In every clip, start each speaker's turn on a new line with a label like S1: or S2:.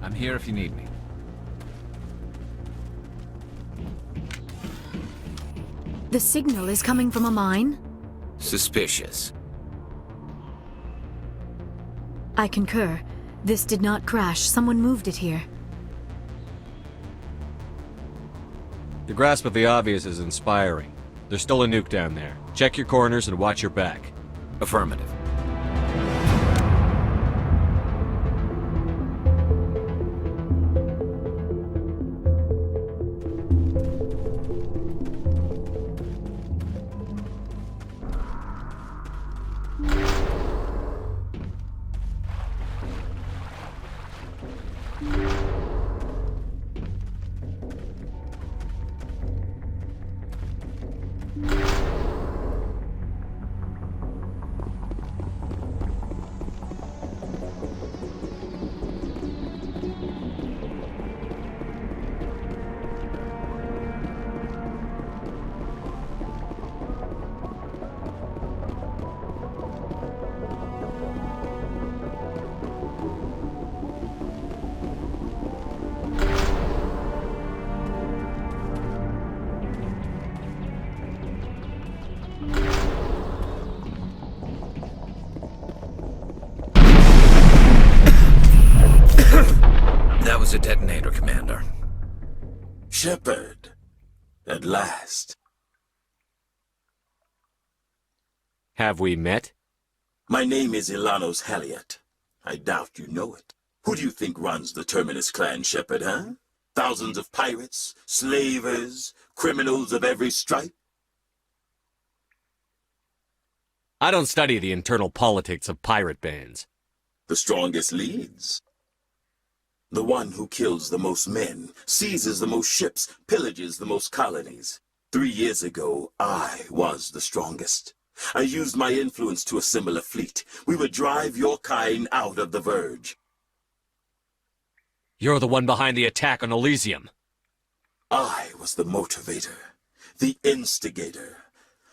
S1: I'm here if you need me.
S2: The signal is coming from a mine?
S1: Suspicious.
S2: I concur. This did not crash. Someone moved it here.
S3: The grasp of the obvious is inspiring. There's still a nuke down there. Check your corners and watch your back.
S1: Affirmative. That was a detonator, Commander.
S4: Shepard, at last.
S3: Have we met?
S4: My name is Ilanos Halliot. I doubt you know it. Who do you think runs the Terminus clan, Shepard, huh? Thousands of pirates, slavers, criminals of every stripe?
S3: I don't study the internal politics of pirate bands.
S4: The strongest leads. The one who kills the most men, seizes the most ships, pillages the most colonies. 3 years ago, I was the strongest. I used my influence to assemble a fleet. We would drive your kind out of the Verge.
S3: You're the one behind the attack on Elysium.
S4: I was the motivator, the instigator,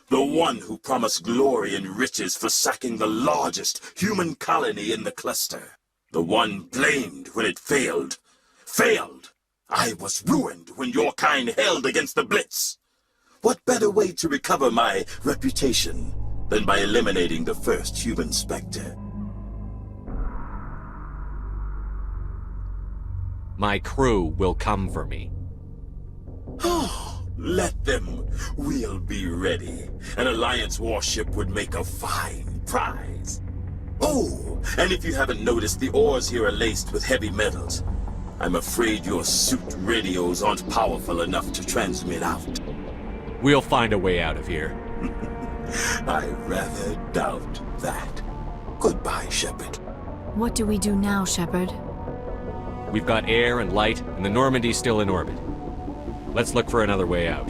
S4: the one who promised glory and riches for sacking the largest human colony in the cluster. The one blamed when it failed. Failed! I was ruined when your kind held against the Blitz. What better way to recover my reputation than by eliminating the first human Spectre?
S3: My crew will come for me.
S4: Oh, let them. We'll be ready. An Alliance warship would make a fine prize. Oh, and if you haven't noticed, the ores here are laced with heavy metals. I'm afraid your suit radios aren't powerful enough to transmit out.
S3: We'll find a way out of here.
S4: I rather doubt that. Goodbye, Shepard.
S2: What do we do now, Shepard?
S3: We've got air and light, and the Normandy's still in orbit. Let's look for another way out.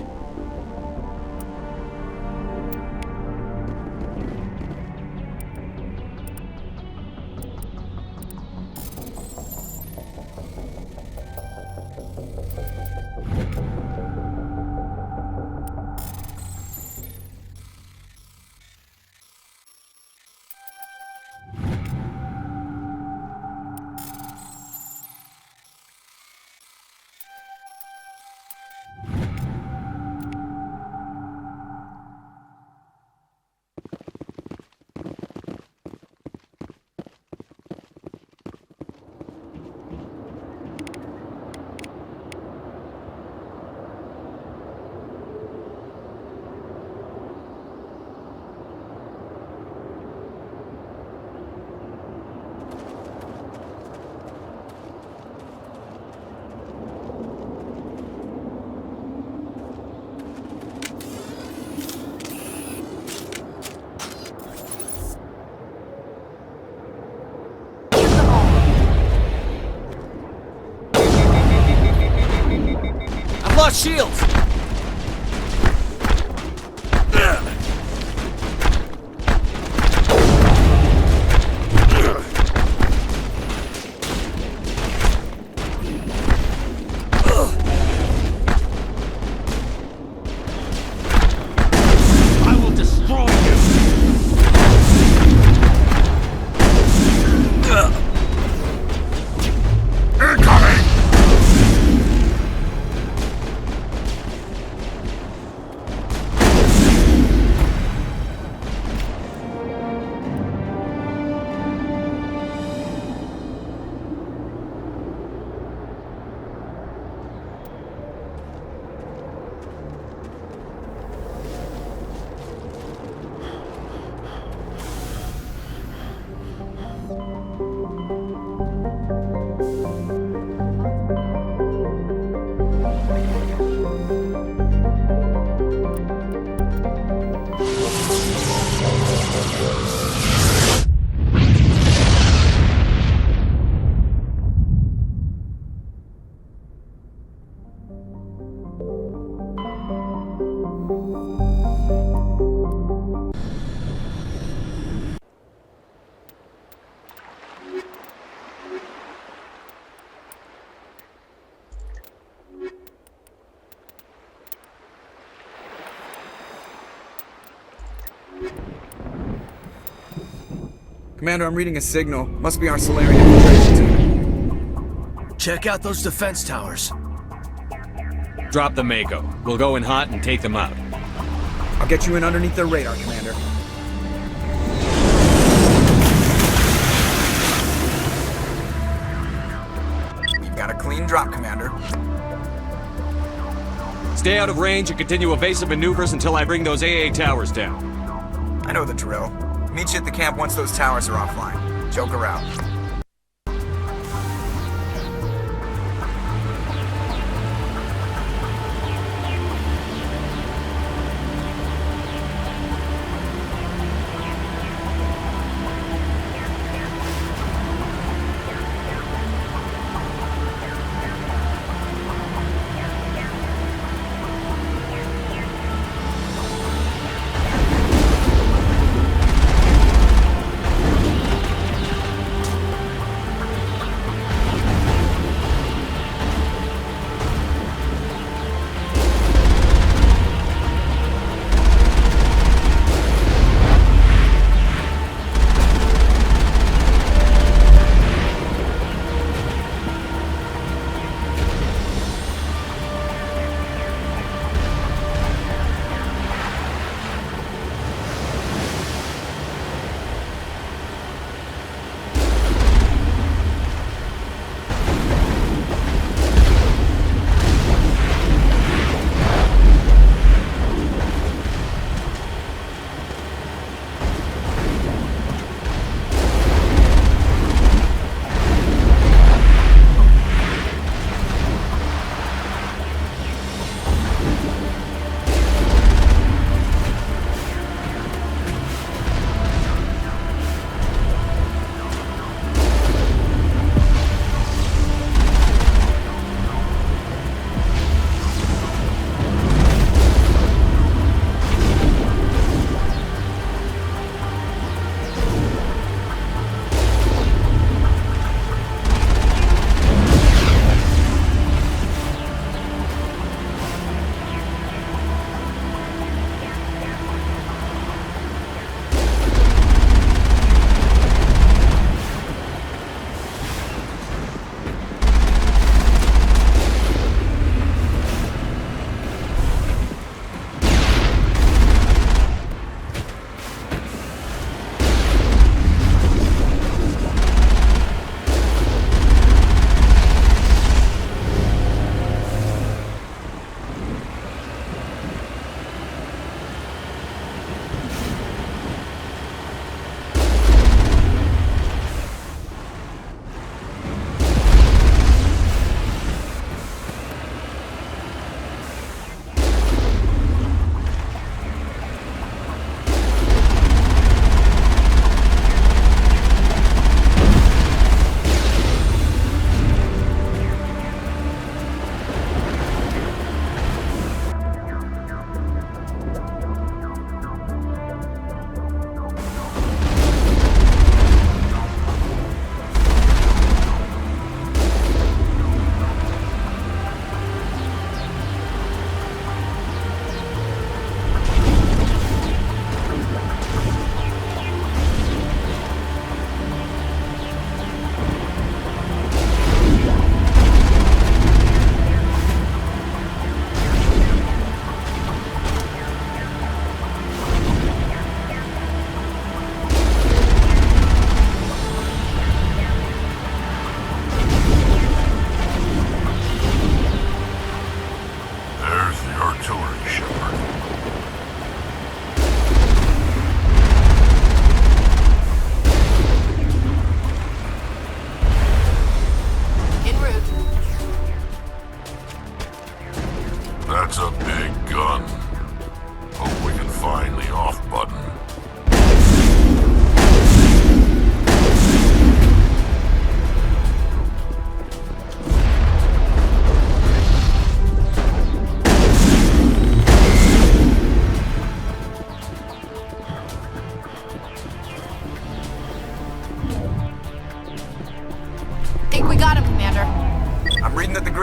S1: Lost shields!
S4: I will destroy you! Incoming!
S5: Commander, I'm reading a signal. Must be our Solarian infiltration team.
S6: Check out those defense towers.
S3: Drop the Mako. We'll go in hot and take them out.
S5: I'll get you in underneath their radar, Commander. We've got a clean drop, Commander.
S3: Stay out of range and continue evasive maneuvers until I bring those AA towers down.
S5: I know the drill. Meet you at the camp once those towers are offline. Joker out.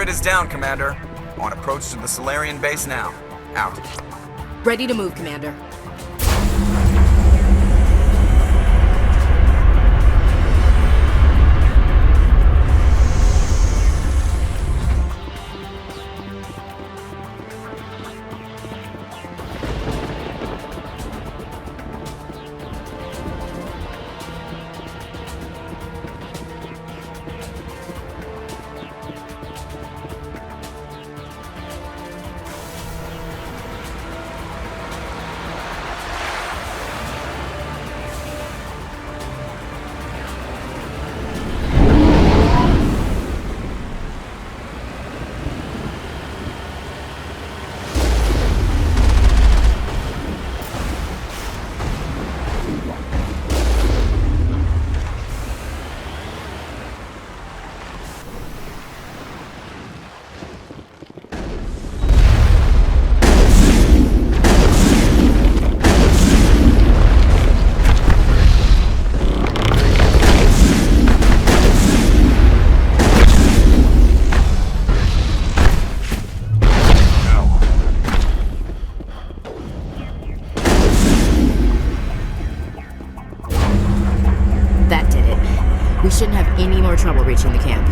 S5: grid is down, Commander. On approach to the Solarian base now. Out.
S7: Ready to move, Commander. We shouldn't have any more trouble reaching the camp.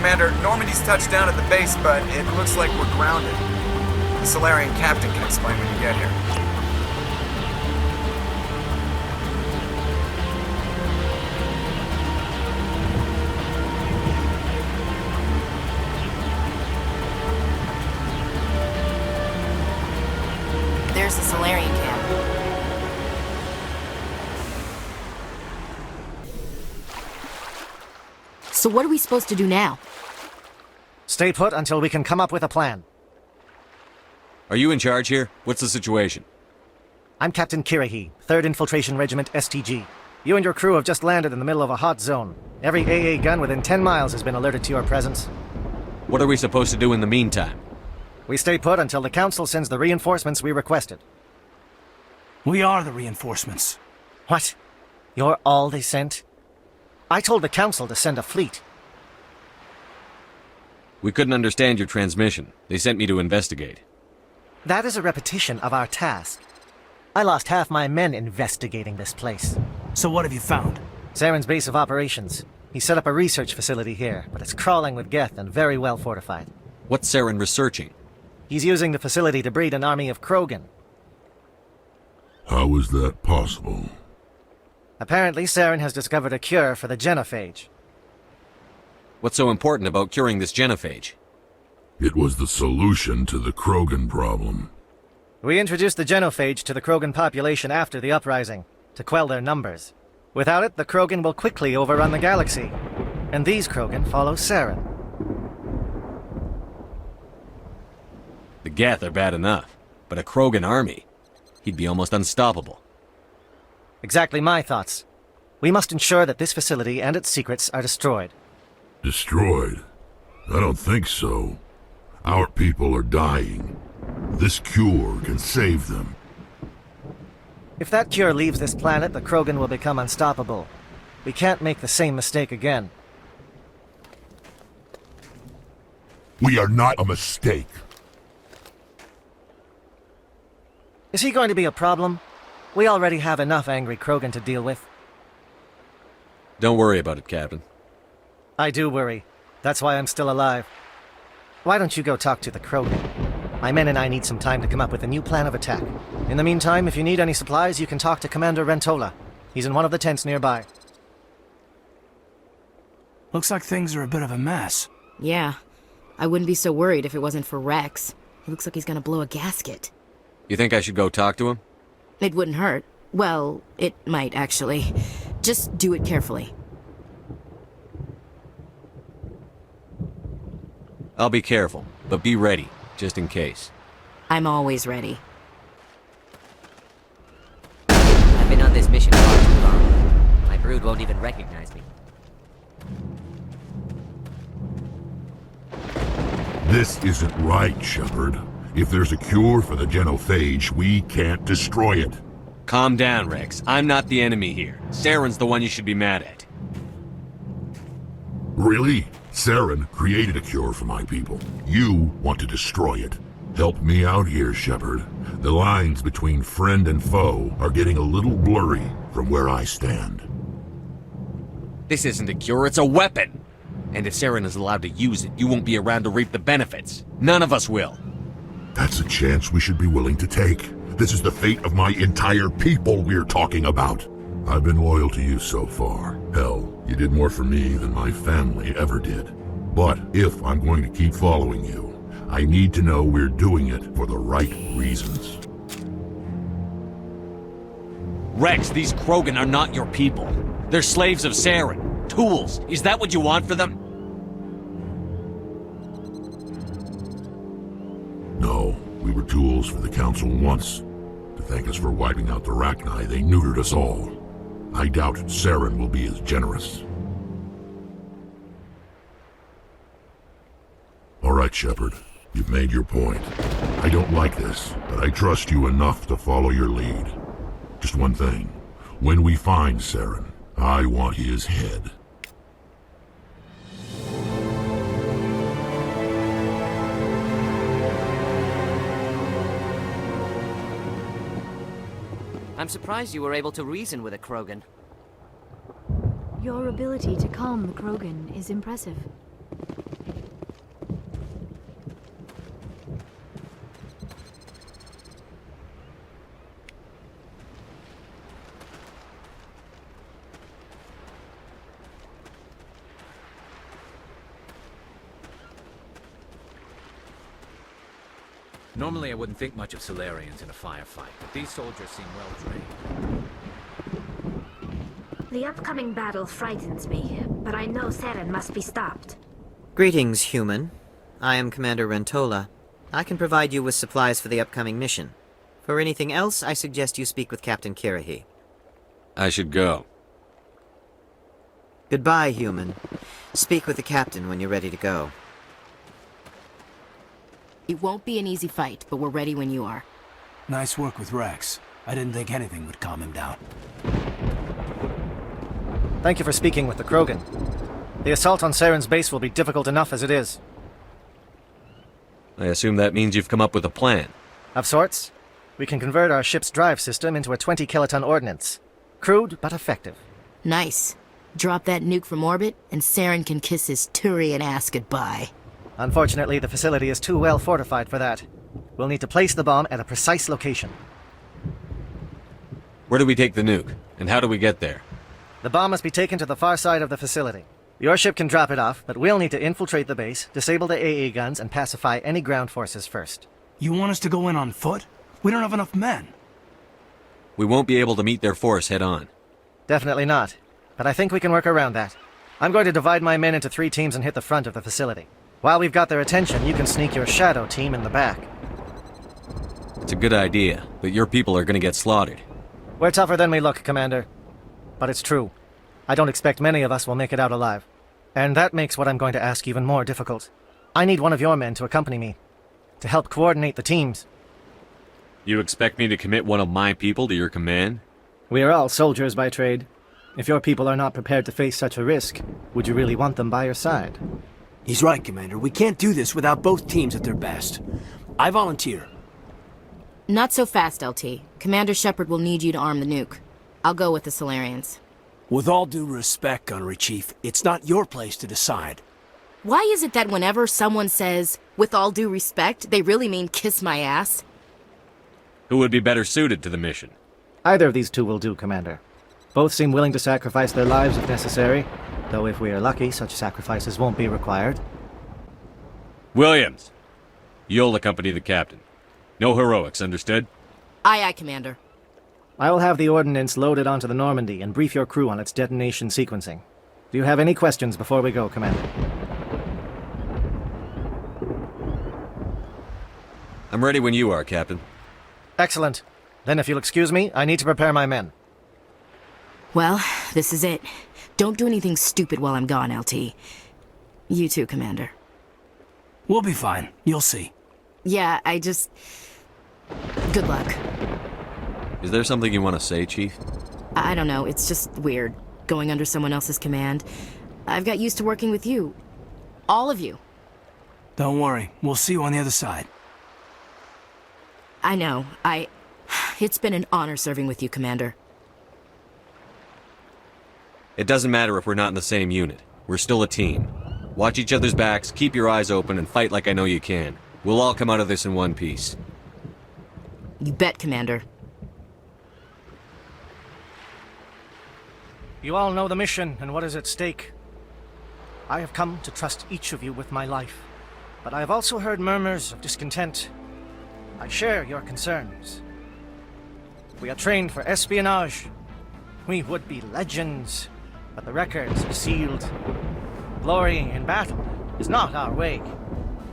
S5: Commander, Normandy's touched down at the base, but it looks like we're grounded. The Solarian captain can explain when you get here.
S7: There's the Solarian camp. So what are we supposed to do now?
S6: Stay put until we can come up with a plan.
S3: Are you in charge here? What's the situation?
S6: I'm Captain Kirahi, 3rd Infiltration Regiment STG. You and your crew have just landed in the middle of a hot zone. Every AA gun within 10 miles has been alerted to your presence.
S3: What are we supposed to do in the meantime?
S6: We stay put until the Council sends the reinforcements we requested.
S8: We are the reinforcements.
S6: What? You're all they sent? I told the Council to send a fleet.
S3: We couldn't understand your transmission. They sent me to investigate.
S6: That is a repetition of our task. I lost half my men investigating this place.
S8: So what have you found?
S6: Saren's base of operations. He set up a research facility here, but it's crawling with Geth and very well fortified.
S3: What's Saren researching?
S6: He's using the facility to breed an army of Krogan.
S9: How is that possible?
S6: Apparently, Saren has discovered a cure for the genophage.
S3: What's so important about curing this genophage?
S9: It was the solution to the Krogan problem.
S6: We introduced the genophage to the Krogan population after the uprising, to quell their numbers. Without it, the Krogan will quickly overrun the galaxy. And these Krogan follow Saren.
S3: The Geth are bad enough, but a Krogan army? He'd be almost unstoppable.
S6: Exactly my thoughts. We must ensure that this facility and its secrets are destroyed.
S9: Destroyed? I don't think so. Our people are dying. This cure can save them.
S6: If that cure leaves this planet, the Krogan will become unstoppable. We can't make the same mistake again.
S9: We are not a mistake.
S6: Is he going to be a problem? We already have enough angry Krogan to deal with.
S3: Don't worry about it, Captain.
S6: I do worry. That's why I'm still alive. Why don't you go talk to the Krogan? My men and I need some time to come up with a new plan of attack. In the meantime, if you need any supplies, you can talk to Commander Rentola. He's in one of the tents nearby.
S8: Looks like things are a bit of a mess.
S7: Yeah. I wouldn't be so worried if it wasn't for Rex. He looks like he's gonna blow a gasket.
S3: You think I should go talk to him?
S7: It wouldn't hurt. Well, it might, actually. Just do it carefully.
S3: I'll be careful, but be ready, just in case.
S7: I'm always ready.
S10: I've been on this mission far too long. My brood won't even recognize me.
S9: This isn't right, Shepard. If there's a cure for the genophage, we can't destroy it.
S3: Calm down, Rex. I'm not the enemy here. Saren's the one you should be mad at.
S9: Really? Saren created a cure for my people. You want to destroy it. Help me out here, Shepard. The lines between friend and foe are getting a little blurry from where I stand.
S3: This isn't a cure, it's a weapon! And if Saren is allowed to use it, you won't be around to reap the benefits. None of us will.
S9: That's a chance we should be willing to take. This is the fate of my entire people we're talking about. I've been loyal to you so far. Hell, you did more for me than my family ever did. But if I'm going to keep following you, I need to know we're doing it for the right reasons.
S3: Rex, these Krogan are not your people. They're slaves of Saren. Tools. Is that what you want for them?
S9: No, we were tools for the Council once. To thank us for wiping out the Rachni, they neutered us all. I doubt Saren will be as generous. All right, Shepard. You've made your point. I don't like this, but I trust you enough to follow your lead. Just one thing. When we find Saren, I want his head.
S10: I'm surprised you were able to reason with a Krogan.
S2: Your ability to calm the Krogan is impressive.
S1: Normally I wouldn't think much of Solarians in a firefight, but these soldiers seem well trained.
S11: The upcoming battle frightens me, but I know Saren must be stopped.
S10: Greetings, human. I am Commander Rentola. I can provide you with supplies for the upcoming mission. For anything else, I suggest you speak with Captain Kirahi.
S3: I should go.
S10: Goodbye, human. Speak with the captain when you're ready to go.
S7: It won't be an easy fight, but we're ready when you are.
S8: Nice work with Rex. I didn't think anything would calm him down.
S6: Thank you for speaking with the Krogan. The assault on Saren's base will be difficult enough as it is.
S3: I assume that means you've come up with a plan.
S6: Of sorts. We can convert our ship's drive system into a 20-kiloton ordnance. Crude, but effective.
S7: Nice. Drop that nuke from orbit, and Saren can kiss his Turian ass goodbye.
S6: Unfortunately, the facility is too well fortified for that. We'll need to place the bomb at a precise location.
S3: Where do we take the nuke? And how do we get there?
S6: The bomb must be taken to the far side of the facility. Your ship can drop it off, but we'll need to infiltrate the base, disable the AA guns, and pacify any ground forces first.
S8: You want us to go in on foot? We don't have enough men.
S3: We won't be able to meet their force head-on.
S6: Definitely not. But I think we can work around that. I'm going to divide my men into 3 teams and hit the front of the facility. While we've got their attention, you can sneak your shadow team in the back.
S3: It's a good idea, but your people are gonna get slaughtered.
S6: We're tougher than we look, Commander. But it's true. I don't expect many of us will make it out alive. And that makes what I'm going to ask even more difficult. I need one of your men to accompany me, to help coordinate the teams.
S3: You expect me to commit one of my people to your command?
S6: We are all soldiers by trade. If your people are not prepared to face such a risk, would you really want them by your side?
S8: He's right, Commander. We can't do this without both teams at their best. I volunteer.
S7: Not so fast, LT. Commander Shepard will need you to arm the nuke. I'll go with the Solarians.
S8: With all due respect, Gunnery Chief, it's not your place to decide.
S7: Why is it that whenever someone says, with all due respect, they really mean kiss my ass?
S3: Who would be better suited to the mission?
S6: Either of these 2 will do, Commander. Both seem willing to sacrifice their lives if necessary, though if we are lucky, such sacrifices won't be required.
S3: Williams! You'll accompany the captain. No heroics, understood?
S7: Aye, aye, Commander.
S6: I will have the ordnance loaded onto the Normandy and brief your crew on its detonation sequencing. Do you have any questions before we go, Commander?
S3: I'm ready when you are, Captain.
S6: Excellent. Then if you'll excuse me, I need to prepare my men.
S7: Well, this is it. Don't do anything stupid while I'm gone, LT. You too, Commander.
S8: We'll be fine. You'll see.
S7: Yeah, Good luck.
S3: Is there something you want to say, Chief?
S7: I don't know, it's just weird, going under someone else's command. I've got used to working with you. All of you.
S8: Don't worry. We'll see you on the other side.
S7: I know. It's been an honor serving with you, Commander.
S3: It doesn't matter if we're not in the same unit. We're still a team. Watch each other's backs, keep your eyes open, and fight like I know you can. We'll all come out of this in one piece.
S7: You bet, Commander.
S6: You all know the mission and what is at stake. I have come to trust each of you with my life, but I have also heard murmurs of discontent. I share your concerns. We are trained for espionage. We would be legends, but the records are sealed. Glorying in battle is not our way.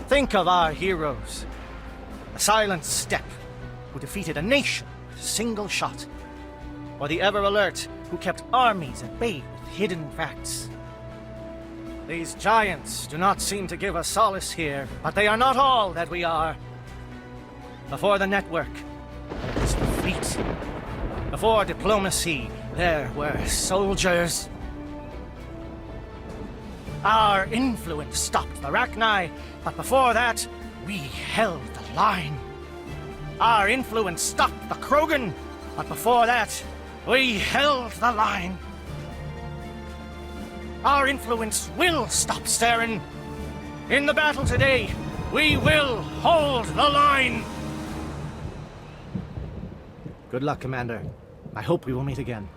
S6: Think of our heroes. The silent step who defeated a nation with a single shot. Or the ever-alert who kept armies at bay with hidden facts. These giants do not seem to give us solace here, but they are not all that we are. Before the network, there was the fleet. Before diplomacy, there were soldiers. Our influence stopped the Rachni, but before that, we held the line. Our influence stopped the Krogan, but before that, we held the line. Our influence will stop Saren. In the battle today, we will hold the line. Good luck, Commander. I hope we will meet again.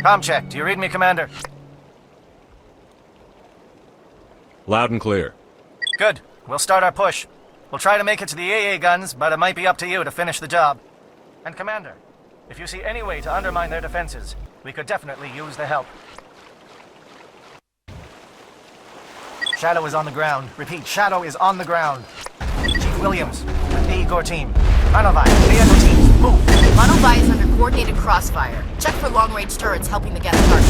S6: Comm check. Do you read me, Commander?
S3: Loud and clear.
S6: Good. We'll start our push. We'll try to make it to the AA guns, but it might be up to you to finish the job. And Commander, if you see any way to undermine their defenses, we could definitely use the help. Shadow is on the ground. Repeat, Shadow is on the ground. Chief Williams, A Corps team. Manovai, AO teams, move!
S7: Manovai is under coordinated crossfire. Check for long-range turrets helping the guest target.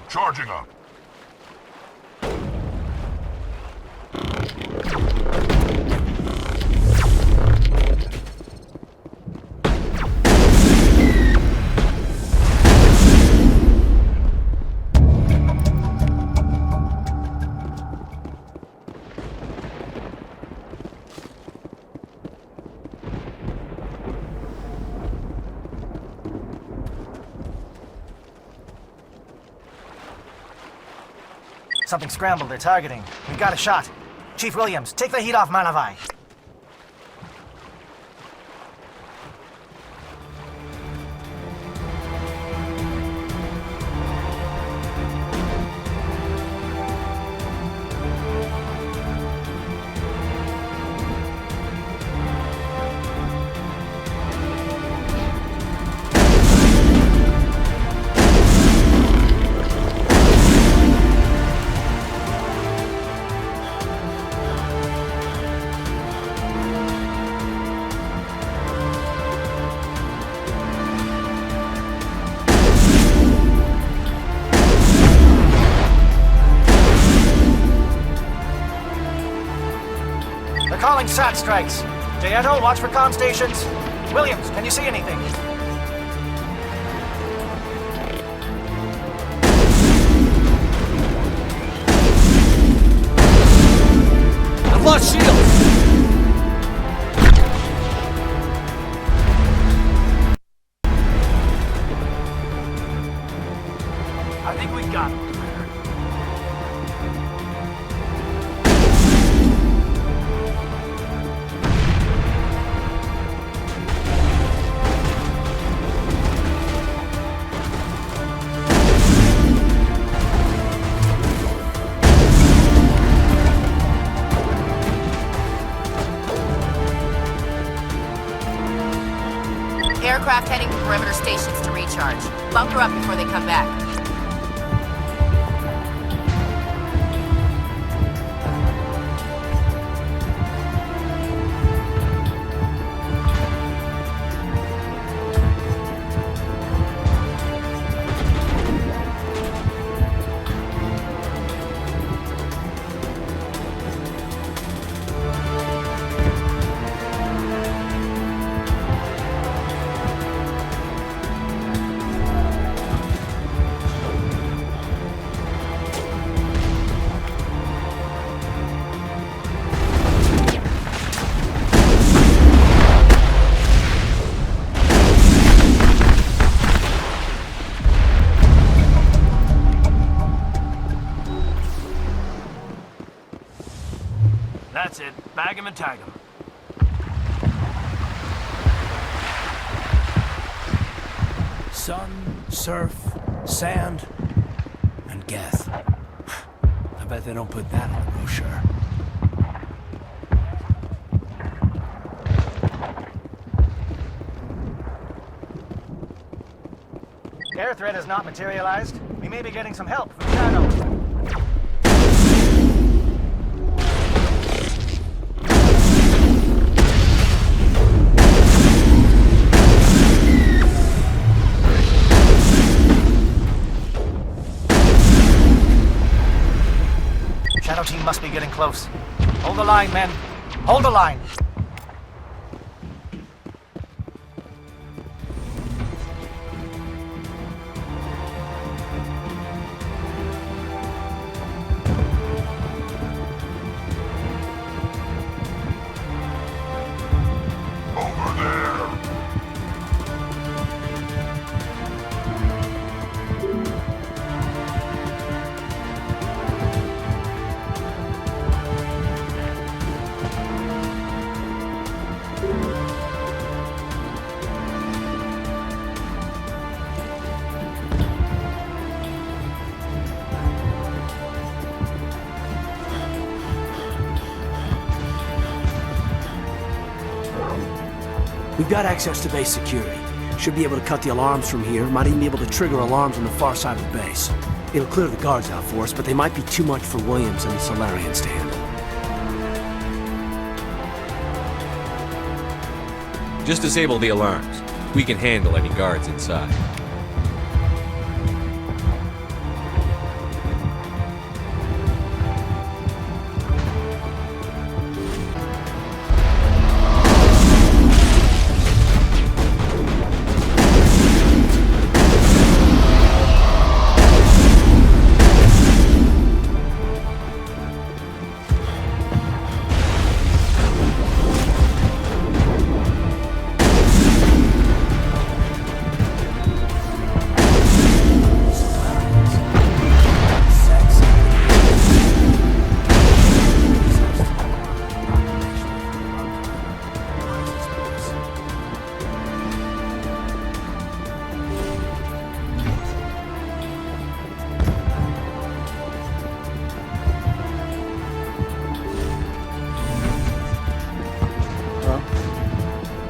S9: Charging up.
S6: Something scrambled. They're targeting. We got a shot. Chief Williams, take the heat off Malavai. Calling SAT strikes. Jayeto, watch for comm stations. Williams, can you see anything?
S3: I've lost shields!
S6: I think we got him.
S7: Aircraft heading to perimeter stations to recharge. Bunker up before they come back.
S8: and tag him. Sun, surf, sand, and Geth. I bet they don't put that on the brochure.
S6: Air threat has not materialized. We may be getting some help from Shadow. Shadow team must be getting close. Hold the line, men. Hold the line.
S8: We've got access to base security. Should be able to cut the alarms from here. Might even be able to trigger alarms on the far side of the base. It'll clear the guards out for us, but they might be too much for Williams and the Solarians to handle.
S3: Just disable the alarms. We can handle any guards inside.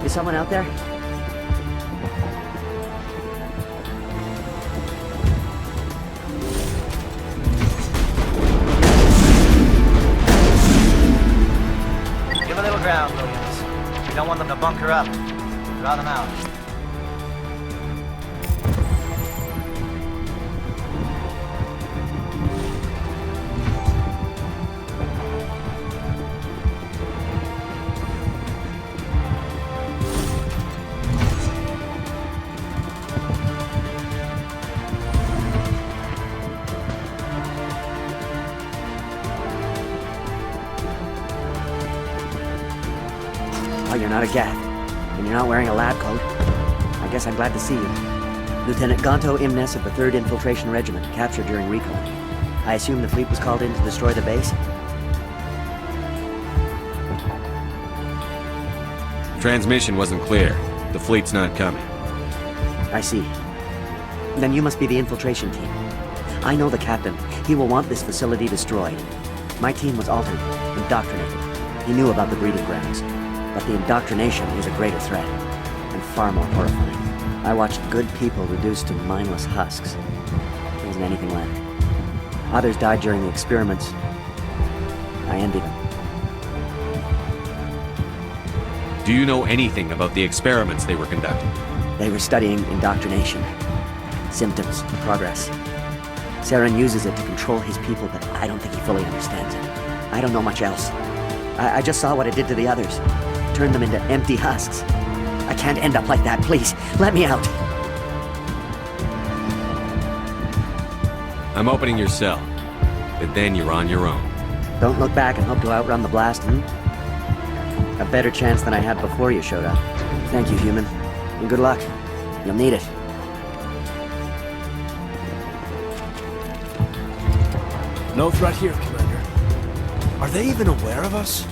S12: Is someone out there?
S6: Give a little ground, Williams. We don't want them to bunker up. Draw them out.
S12: Oh, you're not a Gath, and you're not wearing a lab coat. I guess I'm glad to see you. Lieutenant Gonto Imnes of the 3rd Infiltration Regiment, captured during recon. I assume the fleet was called in to destroy the base?
S3: Transmission wasn't clear. The fleet's not coming.
S12: I see. Then you must be the infiltration team. I know the captain. He will want this facility destroyed. My team was altered, indoctrinated. He knew about the breeding grounds. But the indoctrination is a greater threat, and far more horrifying. I watched good people reduced to mindless husks. There wasn't anything left. Others died during the experiments. I envy them.
S3: Do you know anything about the experiments they were conducting?
S12: They were studying indoctrination. Symptoms, progress. Saren uses it to control his people, but I don't think he fully understands it. I don't know much else. I just saw what it did to the others. Turned them into empty husks. I can't end up like that, please. Let me out.
S3: I'm opening your cell, but then you're on your own.
S12: Don't look back and hope to outrun the blast, A better chance than I had before you showed up. Thank you, human. And good luck. You'll need it.
S8: No threat here, Commander. Are they even aware of us?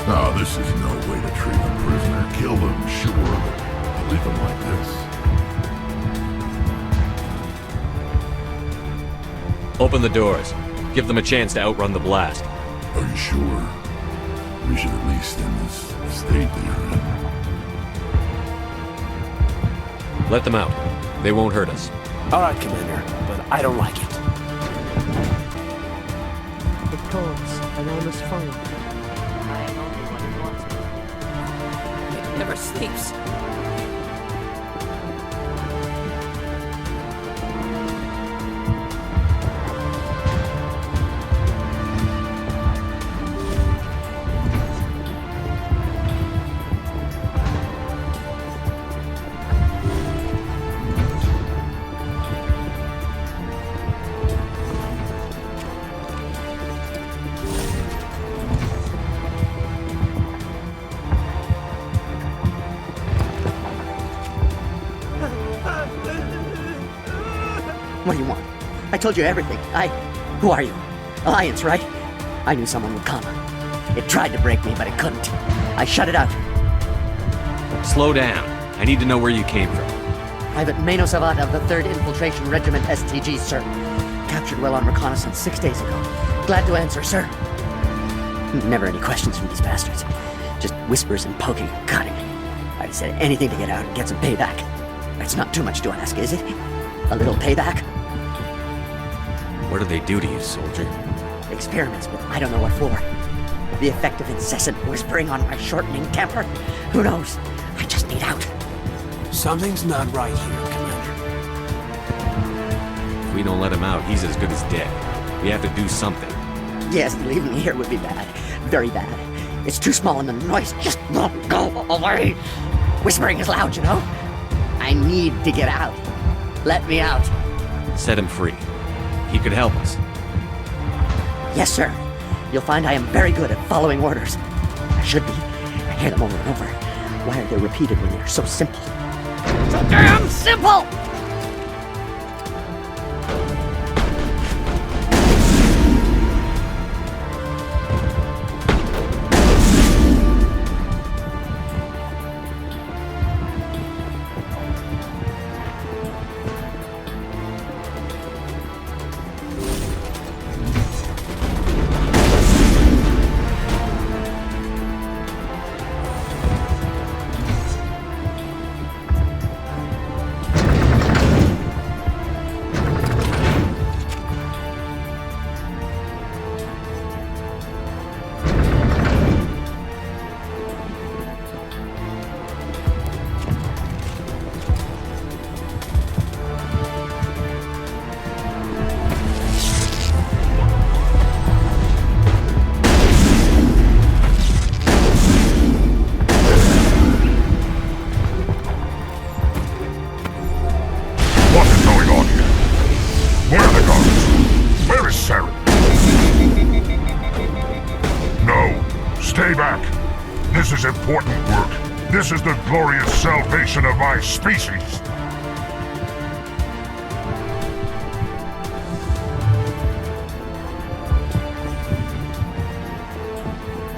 S9: Oh, this is no way to treat a prisoner. Kill them, sure, but to leave them like this.
S3: Open the doors. Give them a chance to outrun the blast.
S9: Are you sure? We should at least end this state they are in.
S3: Let them out. They won't hurt us.
S8: All right, Commander, but I don't like it.
S13: It calls, and I must follow.
S11: I am only one who wants me.
S13: It never sleeps.
S12: What do you want? I told you everything. Who are you? Alliance, right? I knew someone would come. It tried to break me, but it couldn't. I shut it out.
S3: Slow down. I need to know where you came from.
S12: Private Mano Savat of the 3rd Infiltration Regiment STG, sir. Captured well on reconnaissance 6 days ago. Glad to answer, sir. Never any questions from these bastards. Just whispers and poking and cutting. I'd said anything to get out and get some payback. That's not too much to ask, is it? A little payback?
S3: What do they do to you, soldier?
S12: Experiments, but I don't know what for. The effect of incessant whispering on my shortening temper? Who knows? I just need out.
S8: Something's not right here, Commander.
S3: If we don't let him out, he's as good as dead. We have to do something.
S12: Yes, leaving me here would be bad. Very bad. It's too small and the noise just won't go away. Whispering is loud, you know? I need to get out. Let me out.
S3: Set him free. He could help us.
S12: Yes, sir. You'll find I am very good at following orders. I should be. I hear them over and over. Why are they repeated when they're so simple? So damn simple!
S9: This is important work. This is the glorious salvation of my species.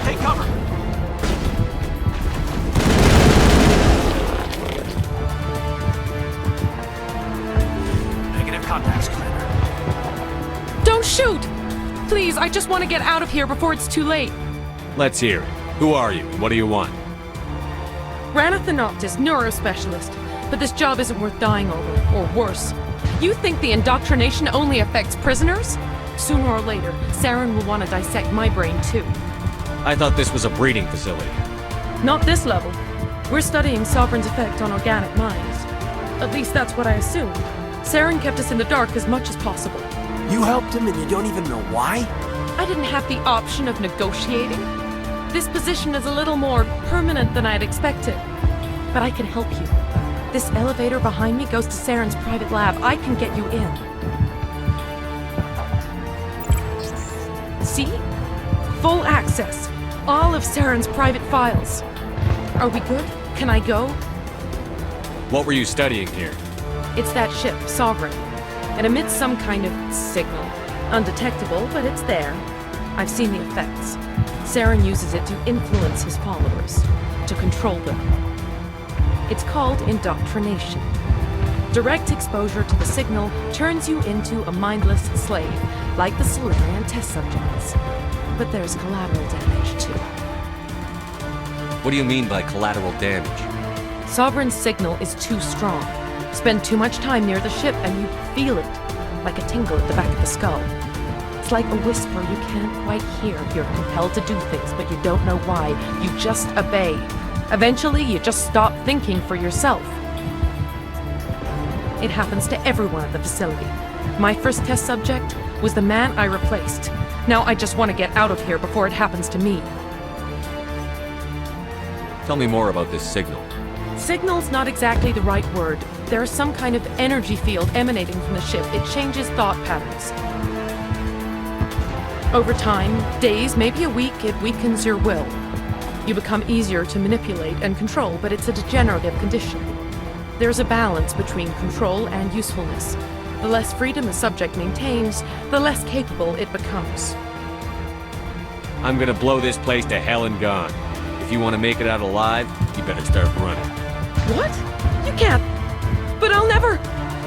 S8: Take cover! Negative contacts, Commander.
S14: Don't shoot! Please, I just want to get out of here before it's too late.
S3: Let's hear it. Who are you, and what do you want?
S14: Ranathan Noctis, neurospecialist. But this job isn't worth dying over, or worse. You think the indoctrination only affects prisoners? Sooner or later, Saren will want to dissect my brain too.
S3: I thought this was a breeding facility.
S14: Not this level. We're studying Sovereign's effect on organic minds. At least that's what I assumed. Saren kept us in the dark as much as possible.
S8: You helped him and you don't even know why?
S14: I didn't have the option of negotiating. This position is a little more permanent than I'd expected. But I can help you. This elevator behind me goes to Saren's private lab. I can get you in. See? Full access. All of Saren's private files. Are we good? Can I go?
S3: What were you studying here?
S14: It's that ship, Sovereign. It emits some kind of signal. Undetectable, but it's there. I've seen the effects. Saren uses it to influence his followers, to control them. It's called indoctrination. Direct exposure to the signal turns you into a mindless slave, like the Solarian test subjects. But there's collateral damage, too.
S3: What do you mean by collateral damage?
S14: Sovereign's signal is too strong. Spend too much time near the ship and you feel it, like a tingle at the back of the skull. It's like a whisper you can't quite hear. You're compelled to do things, but you don't know why. You just obey. Eventually, you just stop thinking for yourself. It happens to everyone at the facility. My first test subject was the man I replaced. Now I just want to get out of here before it happens to me.
S3: Tell me more about this signal.
S14: Signal's not exactly the right word. There's some kind of energy field emanating from the ship. It changes thought patterns. Over time, days, maybe a week, it weakens your will. You become easier to manipulate and control, but it's a degenerative condition. There's a balance between control and usefulness. The less freedom a subject maintains, the less capable it becomes.
S3: I'm gonna blow this place to hell and gone. If you want to make it out alive, you better start running.
S14: What? You can't. But I'll never.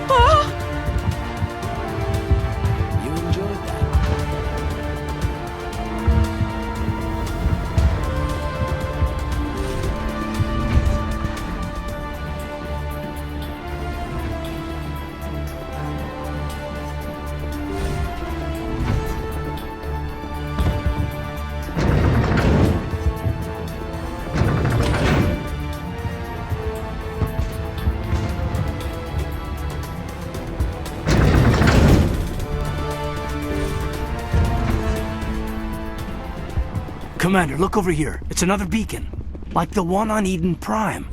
S14: Ah!
S8: You enjoyed that. Commander, look over here. It's another beacon. Like the one on Eden Prime.